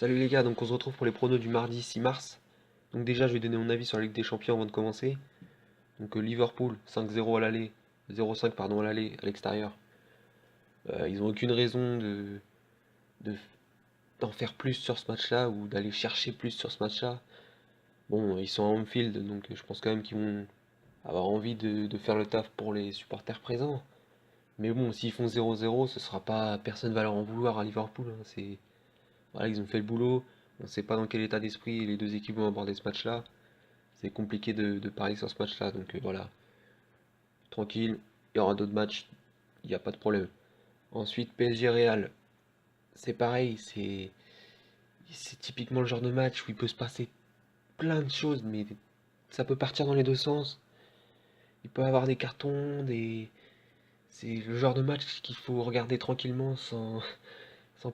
Salut les gars, donc on se retrouve pour les pronos du mardi 6 mars. Donc déjà je vais donner mon avis sur la Ligue des Champions avant de commencer. Donc Liverpool 5-0 à l'aller, 0-5 pardon à l'aller, à l'extérieur. Ils n'ont aucune raison de- d'en faire plus sur ce match-là ou d'aller chercher plus sur ce match-là. Bon, ils sont à Anfield, donc je pense quand même qu'ils vont avoir envie de faire le taf pour les supporters présents. Mais bon, s'ils font 0-0, ce sera pas, personne va leur en vouloir à Liverpool, hein. Voilà, ils ont fait le boulot. On ne sait pas dans quel état d'esprit les deux équipes vont aborder ce match-là. C'est compliqué de parier sur ce match-là, donc voilà, tranquille, il y aura d'autres matchs, il n'y a pas de problème. Ensuite, PSG Real, c'est pareil, c'est typiquement le genre de match où il peut se passer plein de choses, mais ça peut partir dans les deux sens. Il peut y avoir des cartons, c'est le genre de match qu'il faut regarder tranquillement sans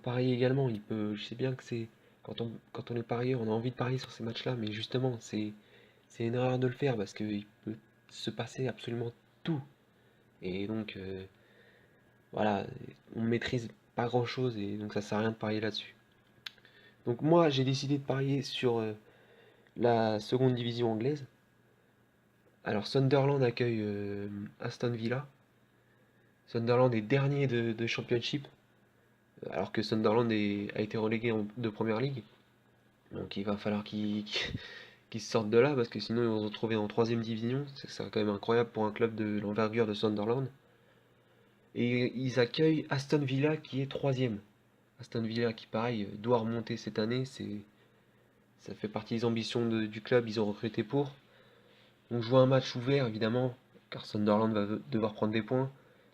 parier également. Je sais bien que c'est quand on est parieur, on a envie de parier sur ces matchs-là, mais justement, c'est une erreur de le faire parce qu'il peut se passer absolument tout. Et donc, voilà, on maîtrise pas grand-chose et donc ça sert à rien de parier là-dessus. Donc moi, j'ai décidé de parier sur la seconde division anglaise. Alors Sunderland accueille Aston Villa. Sunderland est dernier de Championship, alors que a été relégué de Première League. Donc il va falloir qu'ils se sortent de là, parce que sinon ils vont se retrouver en troisième division. C'est quand même incroyable pour un club de l'envergure de Sunderland. Et ils accueillent Aston Villa qui est troisième. Aston Villa qui pareil doit remonter cette année, ça fait partie des ambitions du club, ils ont recruté pour. Donc je vois un match ouvert évidemment, car Sunderland va devoir prendre des points.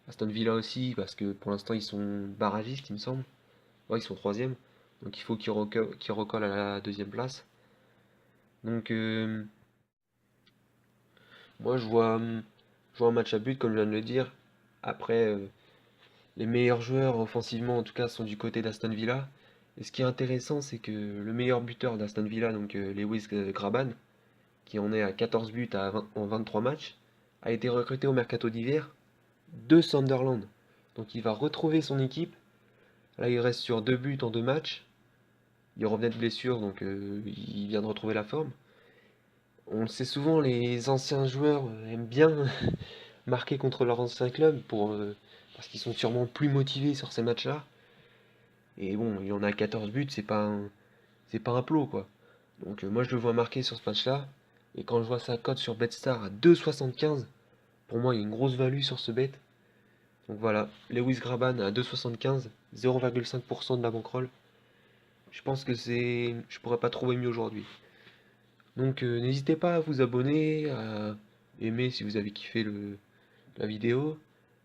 Aston Villa aussi, parce que pour l'instant ils sont barragistes il me semble. Ouais, ils sont troisième, donc il faut qu'ils recollent à la deuxième place. Donc moi je vois un match à but comme je viens de le dire. Après, les meilleurs joueurs offensivement en tout cas sont du côté d'Aston Villa. Et ce qui est intéressant, c'est que le meilleur buteur d'Aston Villa, donc Lewis Graban, qui en est à 14 buts en 23 matchs, a été recruté au mercato d'hiver de Sunderland. Donc il va retrouver son équipe. Là, il reste sur 2 buts en 2 matchs. Il revenait de blessure, donc il vient de retrouver la forme. On le sait souvent, les anciens joueurs aiment bien marquer contre leur ancien club parce qu'ils sont sûrement plus motivés sur ces matchs-là. Et bon, il en a 14 buts, c'est pas un plot, quoi. Donc moi, je le vois marquer sur ce match-là. Et quand je vois sa cote sur BetStar à 2,75, pour moi, il y a une grosse value sur ce bet. Donc voilà, Lewis Graban à 2,75, 0,5% de la bankroll. Je pense que je pourrais pas trouver mieux aujourd'hui. Donc n'hésitez pas à vous abonner, à aimer si vous avez kiffé la vidéo,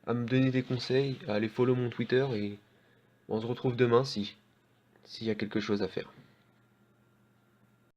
à me donner des conseils, à aller follow mon Twitter et on se retrouve demain s'il y a quelque chose à faire.